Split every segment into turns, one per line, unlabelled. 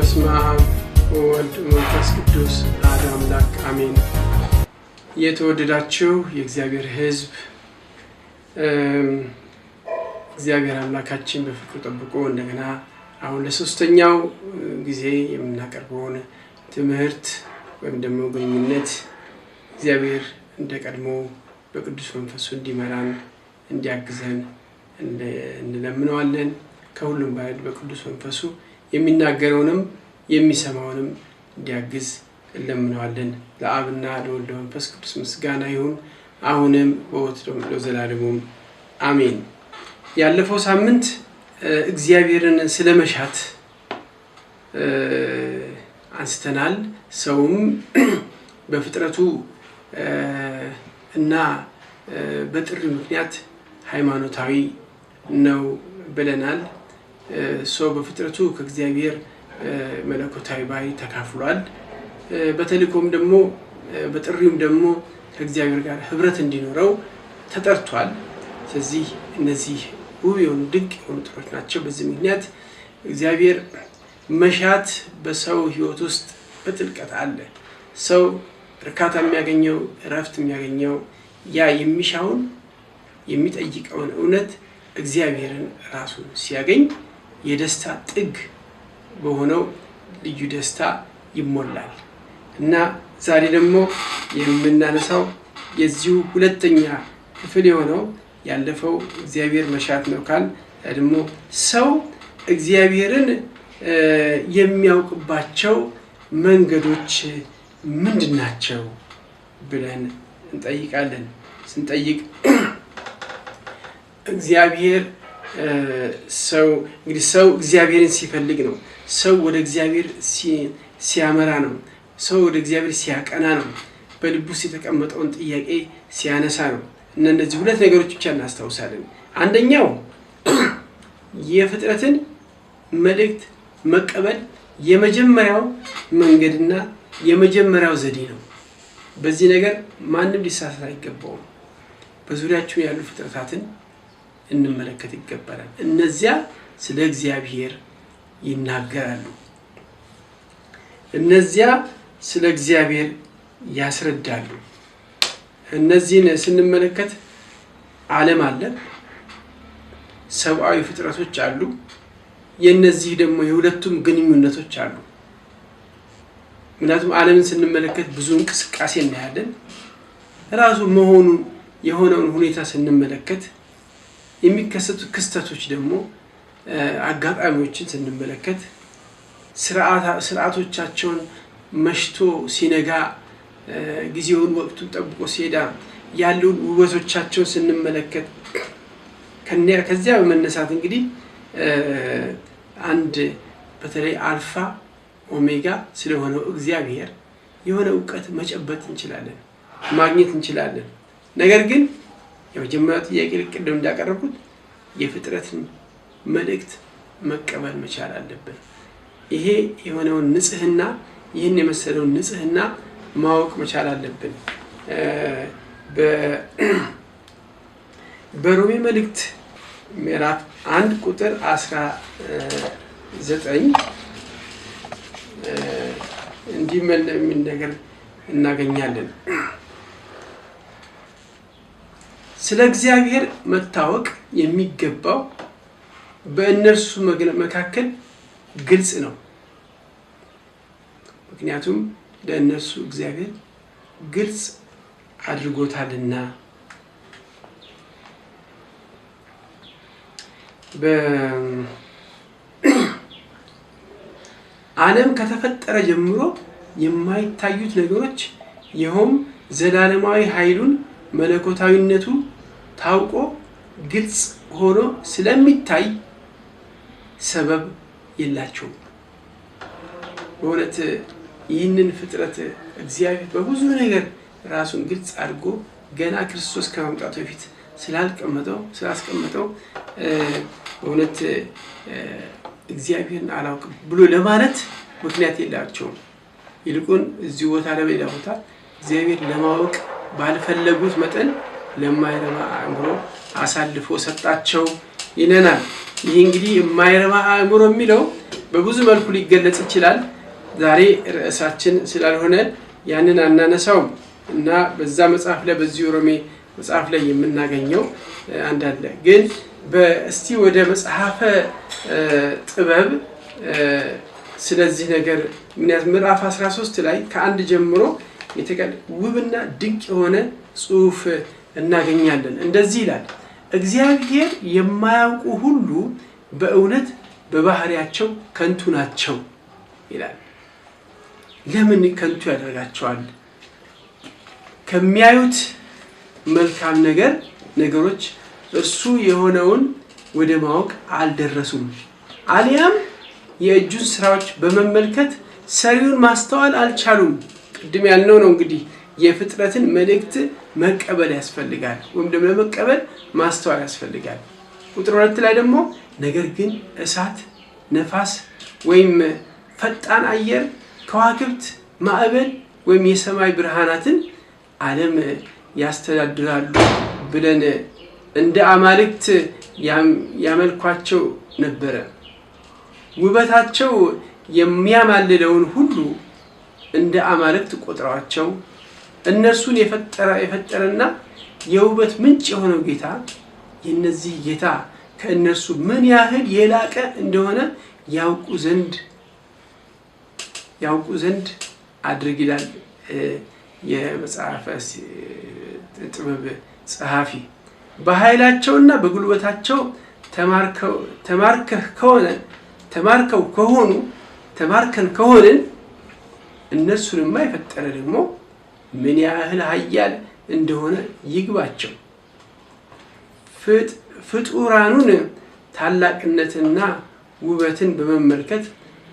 በስመ አብ ወወልድ ወመንፈስ ቅዱስ አሐዱ አምላክ አሜን። የተወደዳችሁ የእግዚአብሔር ሕዝብ እግዚአብሔር አምላካችን በፍቅሩ ጠብቆ እንደገና አሁን ለሶስተኛው ጊዜ የምናቀርበውን ትምህርት ወይም ደግሞ ግንኙነት እግዚአብሔር እንደቀድሞ በቅዱስ መንፈሱ እንዲመራን እንዲያግዘን እንለምነዋለን። ከሁሉም በላይ በቅዱስ መንፈሱ የሚናገረውንም የሚሰማውንም እንዲያግዝ እንለምነዋለን። ለአብና ለወልድ መንፈስ ቅዱስ ምስጋና ይሁን አሁንም በወትሮም ለዘላለሙም አሜን። ያለፈው ሳምንት እግዚአብሔርን ስለመሻት አንስተናል። ሰውም በፍጥረቱ እና በጥሪ ምክንያት ሃይማኖታዊ ነው ብለናል። ሰው በፍጥረቱ ከእግዚአብሔር መለኮታዊ ባህሪ ተካፍሏል። በተልእኮም ደግሞ በጥሪውም ደግሞ ከእግዚአብሔር ጋር ህብረት እንዲኖረው ተጠርቷል። ስለዚህ እነዚህ ውብ የሆኑ ድንቅ የሆኑ ጥሮች ናቸው። በዚህ ምክንያት እግዚአብሔር መሻት በሰው ህይወት ውስጥ በጥልቀት አለ። ሰው እርካታ የሚያገኘው እረፍት የሚያገኘው ያ የሚሻውን የሚጠይቀውን እውነት እግዚአብሔርን ራሱን ሲያገኝ የደስታ ጥግ በሆነው ልዩ ደስታ ይሞላል እና ዛሬ ደግሞ የምናነሳው የዚሁ ሁለተኛ ክፍል የሆነው ያለፈው እግዚአብሔር መሻት ነው ካል ደግሞ ሰው እግዚአብሔርን የሚያውቅባቸው መንገዶች ምንድን ናቸው ብለን እንጠይቃለን። ስንጠይቅ እግዚአብሔር ሰው እግዚአብሔርን ሲፈልግ ነው። ሰው ወደ እግዚአብሔር ሲያመራ ነው። ሰው ወደ እግዚአብሔር ሲያቀና ነው። በልቡ ውስጥ የተቀመጠውን ጥያቄ ሲያነሳ ነው። እና እነዚህ ሁለት ነገሮች ብቻ እናስታውሳለን። አንደኛው የፍጥረትን መልእክት መቀበል የመጀመሪያው መንገድና የመጀመሪያው ዘዴ ነው። በዚህ ነገር ማንም ሊሳሳት አይገባውም። በዙሪያችሁ ያሉ ፍጥረታትን እንመለከት ይገባል። እነዚያ ስለ እግዚአብሔር ይናገራሉ። እነዚያ ስለ እግዚአብሔር ያስረዳሉ። እነዚህን ስንመለከት ዓለም አለ፣ ሰብአዊ ፍጥረቶች አሉ። የነዚህ ደግሞ የሁለቱም ግንኙነቶች አሉ። ምክንያቱም ዓለምን ስንመለከት ብዙ እንቅስቃሴ እናያለን። ራሱ መሆኑን የሆነውን ሁኔታ ስንመለከት የሚከሰቱ ክስተቶች ደግሞ አጋጣሚዎችን ስንመለከት ስርዓቶቻቸውን መሽቶ ሲነጋ ጊዜውን ወቅቱን ጠብቆ ሲሄዳ ያለውን ውበቶቻቸውን ስንመለከት ከዚያ በመነሳት እንግዲህ አንድ በተለይ አልፋ ኦሜጋ ስለሆነው እግዚአብሔር የሆነ እውቀት መጨበጥ እንችላለን፣ ማግኘት እንችላለን። ነገር ግን የመጀመሪያው ጥያቄ ቅድም እንዳቀረብኩት የፍጥረትን መልእክት መቀበል መቻል አለብን። ይሄ የሆነውን ንጽህና ይህን የመሰለውን ንጽህና ማወቅ መቻል አለብን። በሮሜ መልእክት ምዕራፍ 1 ቁጥር 19 እንዲህ የሚል ነገር እናገኛለን። ስለ እግዚአብሔር መታወቅ የሚገባው በእነርሱ መካከል ግልጽ ነው፣ ምክንያቱም ለእነርሱ እግዚአብሔር ግልጽ አድርጎታልና። ዓለም ከተፈጠረ ጀምሮ የማይታዩት ነገሮች ይኸውም ዘላለማዊ ኃይሉን መለኮታዊነቱ ታውቆ ግልጽ ሆኖ ስለሚታይ ሰበብ የላቸውም። በእውነት ይህንን ፍጥረት እግዚአብሔር በብዙ ነገር ራሱን ግልጽ አድርጎ ገና ክርስቶስ ከመምጣቱ በፊት ስላስቀመጠው በእውነት እግዚአብሔርን አላውቅም ብሎ ለማለት ምክንያት የላቸውም። ይልቁን እዚህ ቦታ ለሌላ ቦታ እግዚአብሔር ለማወቅ ባልፈለጉት መጠን ለማይረባ አእምሮ አሳልፎ ሰጣቸው ይለናል። ይህ እንግዲህ የማይረባ አእምሮ የሚለው በብዙ መልኩ ሊገለጽ ይችላል። ዛሬ ርዕሳችን ስላልሆነ ያንን አናነሳውም እና በዛ መጽሐፍ ላይ በዚህ ሮሜ መጽሐፍ ላይ የምናገኘው አንድ አለ። ግን በእስቲ ወደ መጽሐፈ ጥበብ ስለዚህ ነገር ምዕራፍ 13 ላይ ከአንድ ጀምሮ ውብና ድንቅ የሆነ ጽሑፍ እናገኛለን። እንደዚህ ይላል፣ እግዚአብሔር የማያውቁ ሁሉ በእውነት በባህሪያቸው ከንቱ ናቸው ይላል። ለምን ከንቱ ያደርጋቸዋል? ከሚያዩት መልካም ነገሮች እርሱ የሆነውን ወደ ማወቅ አልደረሱም፣ አሊያም የእጁን ስራዎች በመመልከት ሰሪውን ማስተዋል አልቻሉም። ቅድም ያልነው ነው እንግዲህ የፍጥረትን መልእክት መቀበል ያስፈልጋል፣ ወይም ደግሞ ለመቀበል ማስተዋል ያስፈልጋል። ቁጥር 2 ላይ ደግሞ ነገር ግን እሳት፣ ነፋስ ወይም ፈጣን አየር፣ ከዋክብት፣ ማዕበል ወይም የሰማይ ብርሃናትን ዓለም ያስተዳድራሉ ብለን እንደ አማልክት ያመልኳቸው ነበረ። ውበታቸው የሚያማልለውን ሁሉ እንደ አማልክት ቆጥረዋቸው እነርሱን የፈጠረና የውበት ምንጭ የሆነው ጌታ የነዚህ ጌታ ከእነርሱ ምን ያህል የላቀ እንደሆነ ያውቁ ዘንድ አድርግ ይላል የመጽሐፈ ጥበብ ጸሐፊ። በኃይላቸውና በጉልበታቸው ተማርከን ከሆንን እነርሱንማ የፈጠረ ደግሞ ምን ያህል ኃያል እንደሆነ ይግባቸው። ፍጡራኑን ታላቅነትና ውበትን በመመልከት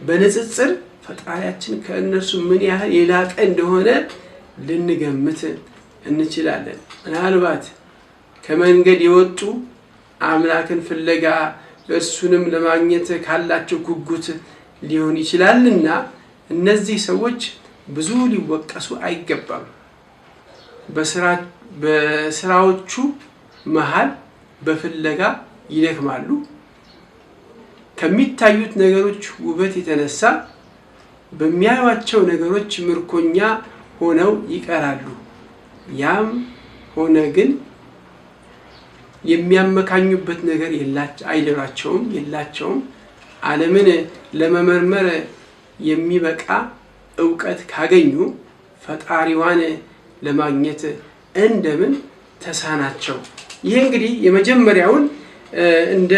በንጽጽር ፈጣሪያችን ከእነርሱ ምን ያህል የላቀ እንደሆነ ልንገምት እንችላለን። ምናልባት ከመንገድ የወጡ አምላክን ፍለጋ እርሱንም ለማግኘት ካላቸው ጉጉት ሊሆን ይችላልና እነዚህ ሰዎች ብዙ ሊወቀሱ አይገባም። በስራዎቹ መሃል በፍለጋ ይደክማሉ። ከሚታዩት ነገሮች ውበት የተነሳ በሚያዩዋቸው ነገሮች ምርኮኛ ሆነው ይቀራሉ። ያም ሆነ ግን የሚያመካኙበት ነገር የላቸውም። ዓለምን ለመመርመር የሚበቃ ዕውቀት ካገኙ ፈጣሪዋን ለማግኘት እንደምን ተሳናቸው? ይህ እንግዲህ የመጀመሪያውን እንደ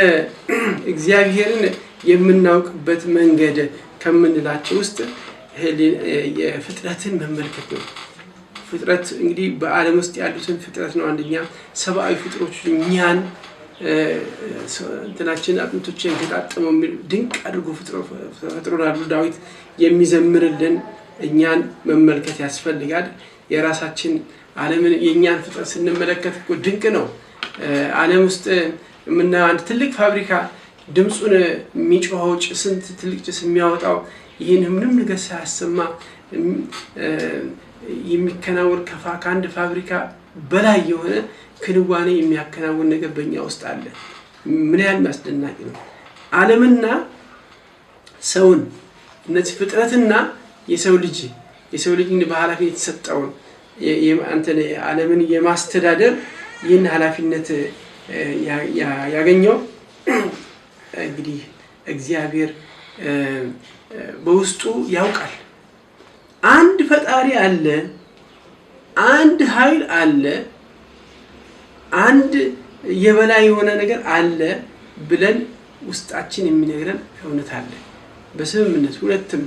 እግዚአብሔርን የምናውቅበት መንገድ ከምንላቸው ውስጥ የፍጥረትን መመልከት ነው። ፍጥረት እንግዲህ በዓለም ውስጥ ያሉትን ፍጥረት ነው። አንደኛ ሰብአዊ ፍጥሮች እኛን እንትናችን አጥንቶችን ተጣጥመው ድንቅ አድርጎ ፈጥሮናል። ዳዊት የሚዘምርልን እኛን መመልከት ያስፈልጋል። የራሳችን ዓለምን የእኛን ፍጥረት ስንመለከት እኮ ድንቅ ነው። ዓለም ውስጥ የምናየው አንድ ትልቅ ፋብሪካ ድምፁን የሚጮኸው ጭስንት ትልቅ ጭስ የሚያወጣው ይህን ምንም ነገር ሳያሰማ የሚከናወን ከአንድ ፋብሪካ በላይ የሆነ ክንዋኔ የሚያከናውን ነገር በእኛ ውስጥ አለ። ምን ያህል አስደናቂ ነው! ዓለምና ሰውን እነዚህ ፍጥረትና የሰው ልጅ በኃላፊነት የተሰጠውን ዓለምን የማስተዳደር ይህን ኃላፊነት ያገኘው እንግዲህ እግዚአብሔር በውስጡ ያውቃል። አንድ ፈጣሪ አለ፣ አንድ ኃይል አለ፣ አንድ የበላይ የሆነ ነገር አለ ብለን ውስጣችን የሚነግረን እውነት አለ። በስምምነት ሁለቱም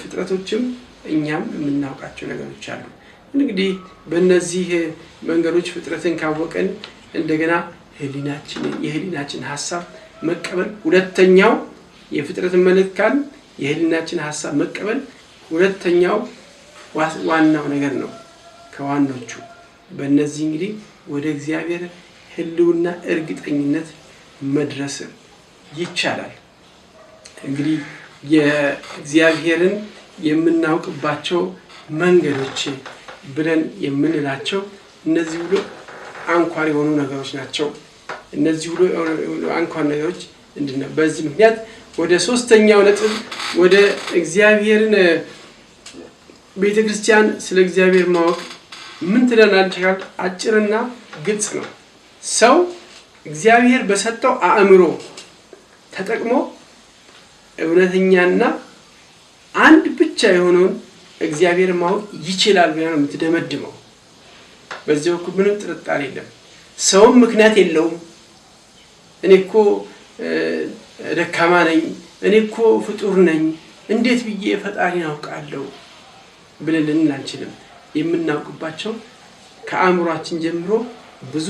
ፍጥረቶችም እኛም የምናውቃቸው ነገሮች አሉ። እንግዲህ በእነዚህ መንገዶች ፍጥረትን ካወቀን እንደገና የህሊናችን ሀሳብ መቀበል ሁለተኛው የፍጥረትን መልካም የህሊናችን ሀሳብ መቀበል ሁለተኛው ዋናው ነገር ነው ከዋናዎቹ። በእነዚህ እንግዲህ ወደ እግዚአብሔር ህልውና እርግጠኝነት መድረስ ይቻላል። እንግዲህ የእግዚአብሔርን የምናውቅባቸው መንገዶች ብለን የምንላቸው እነዚህ ሁሉ አንኳር የሆኑ ነገሮች ናቸው። እነዚህ ሁሉ አንኳር ነገሮች እንድነው በዚህ ምክንያት ወደ ሶስተኛው ነጥብ ወደ እግዚአብሔርን ቤተክርስቲያን ስለ እግዚአብሔር ማወቅ ምን ትለናለች? አጭርና ግልጽ ነው። ሰው እግዚአብሔር በሰጠው አእምሮ ተጠቅሞ እውነተኛና አንድ ብቻ የሆነውን እግዚአብሔር ማወቅ ይችላል ብላ ነው የምትደመድመው። በዚህ በኩል ምንም ጥርጣሬ የለም። ሰውም ምክንያት የለውም። እኔ እኮ ደካማ ነኝ፣ እኔ እኮ ፍጡር ነኝ፣ እንዴት ብዬ ፈጣሪን አውቃለሁ ብለን ልንል አንችልም። የምናውቅባቸው ከአእምሯችን ጀምሮ ብዙ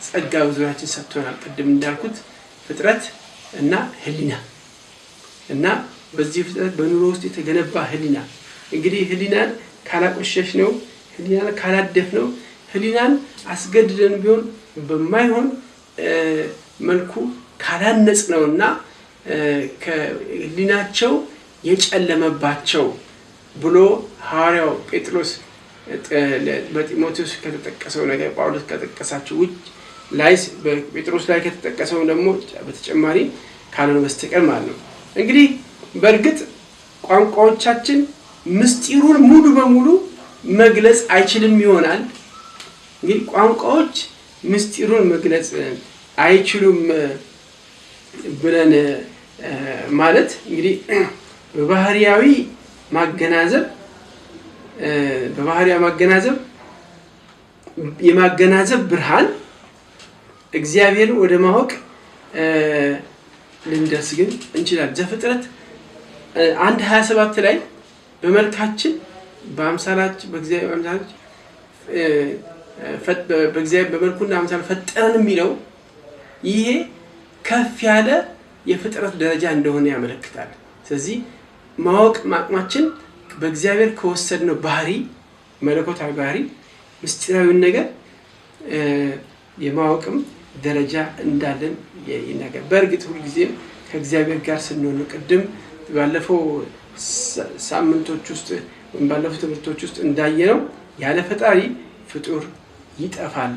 ጸጋ ብዙዎቻችን ሰጥቶናል። ቅድም እንዳልኩት ፍጥረት እና ህሊና እና በዚህ ፍጥረት በኑሮ ውስጥ የተገነባ ህሊና እንግዲህ ህሊናን ካላቆሸሽ ነው፣ ህሊናን ካላደፍ ነው፣ ህሊናን አስገድደን ቢሆን በማይሆን መልኩ ካላነጽ ነውና ከህሊናቸው የጨለመባቸው ብሎ ሐዋርያው ጴጥሮስ በጢሞቴዎስ ከተጠቀሰው ነገር ጳውሎስ ከተጠቀሳቸው ውጭ ላይ በጴጥሮስ ላይ ከተጠቀሰው ደግሞ በተጨማሪ ካልሆነ በስተቀር ማለት ነው። እንግዲህ በእርግጥ ቋንቋዎቻችን ምስጢሩን ሙሉ በሙሉ መግለጽ አይችልም ይሆናል። እንግዲህ ቋንቋዎች ምስጢሩን መግለጽ አይችሉም ብለን ማለት እንግዲህ በባህሪያዊ ማገናዘብ የማገናዘብ ብርሃን እግዚአብሔርን ወደ ማወቅ ልንደርስ ግን እንችላለን። ዘፍጥረት 1:27 ላይ በመልካችን በአምሳላችን በእግዚአብሔር በመልኩና አምሳል ፈጠረን የሚለው ይሄ ከፍ ያለ የፍጥረት ደረጃ እንደሆነ ያመለክታል። ስለዚህ ማወቅ ማቅማችን በእግዚአብሔር ከወሰድነው ባህሪ መለኮታዊ ባህሪ ምስጢራዊውን ነገር የማወቅም ደረጃ እንዳለን ይናገር። በእርግጥ ሁልጊዜም ከእግዚአብሔር ጋር ስንሆን ቅድም ባለፈው ሳምንቶች ውስጥ ባለፈው ትምህርቶች ውስጥ እንዳየነው ያለ ፈጣሪ ፍጡር ይጠፋል።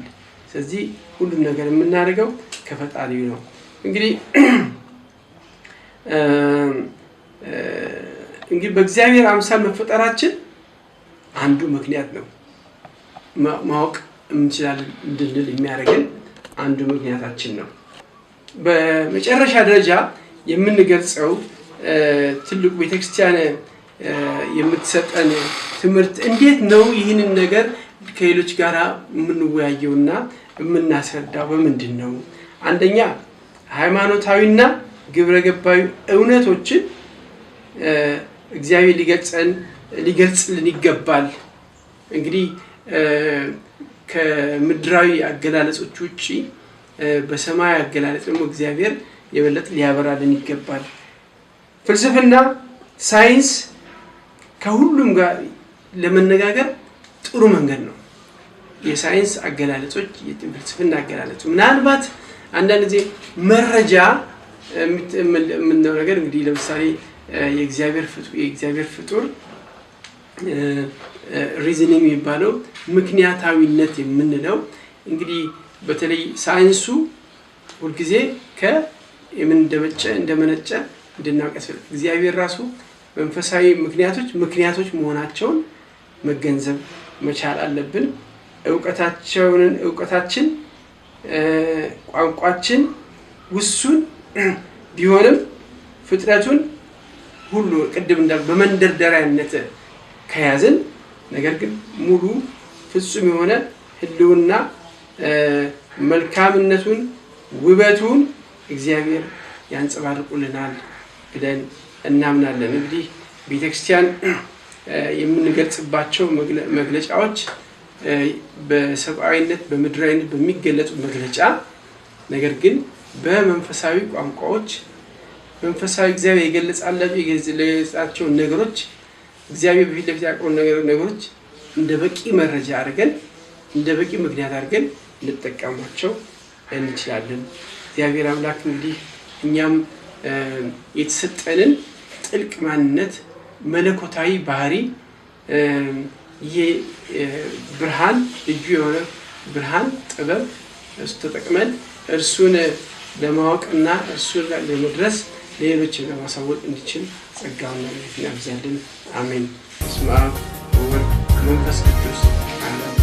ስለዚህ ሁሉም ነገር የምናደርገው ከፈጣሪው ነው። እንግዲህ በእግዚአብሔር አምሳል መፈጠራችን አንዱ ምክንያት ነው። ማወቅ እንችላለን እንድንል የሚያደርገን አንዱ ምክንያታችን ነው። በመጨረሻ ደረጃ የምንገልጸው ትልቁ ቤተክርስቲያን የምትሰጠን ትምህርት እንዴት ነው ይህንን ነገር ከሌሎች ጋር የምንወያየውና የምናስረዳው በምንድን ነው? አንደኛ ሃይማኖታዊና ግብረገባዊ እውነቶችን እግዚአብሔር ሊገልጽልን ይገባል። እንግዲህ ከምድራዊ አገላለጾች ውጪ በሰማይ አገላለጽ ደግሞ እግዚአብሔር የበለጠ ሊያበራልን ይገባል። ፍልስፍና፣ ሳይንስ ከሁሉም ጋር ለመነጋገር ጥሩ መንገድ ነው። የሳይንስ አገላለጾች፣ የፍልስፍና አገላለጾች ምናልባት አንዳንድ ጊዜ መረጃ የምንለው ነገር እንግዲህ ለምሳሌ የእግዚአብሔር ፍጡር ሪዝኒንግ የሚባለው ምክንያታዊነት የምንለው እንግዲህ በተለይ ሳይንሱ ሁልጊዜ እንደመነጨ እንድናውቅ ያስፈልጋል። እግዚአብሔር ራሱ መንፈሳዊ ምክንያቶች መሆናቸውን መገንዘብ መቻል አለብን። እውቀታችን ቋንቋችን ውሱን ቢሆንም ፍጥረቱን ሁሉ ቅድም እንዳልኩ በመንደርደሪያነት ከያዝን ነገር ግን ሙሉ ፍጹም የሆነ ህልውና መልካምነቱን ውበቱን እግዚአብሔር ያንጸባርቁልናል ብለን እናምናለን። እንግዲህ ቤተክርስቲያን የምንገልጽባቸው መግለጫዎች በሰብአዊነት በምድራዊነት በሚገለጹ መግለጫ ነገር ግን በመንፈሳዊ ቋንቋዎች መንፈሳዊ እግዚአብሔር የገለጻቸው ነገሮች እግዚአብሔር በፊት ለፊት ያቆን ነገሮች እንደ በቂ መረጃ አድርገን እንደ በቂ ምክንያት አድርገን ልንጠቀማቸው እንችላለን። እግዚአብሔር አምላክ እንግዲህ እኛም የተሰጠንን ጥልቅ ማንነት መለኮታዊ ባህሪ ብርሃን ልዩ የሆነ ብርሃን ጥበብ እሱ ተጠቅመን እርሱን ለማወቅና እርሱን ለመድረስ ሌሎችን ለማሳወቅ እንዲችል ጸጋውና ምሕረቱን ያብዛልን። አሜን። በስመ አብ ወወልድ ወመንፈስ ቅዱስ አሜን።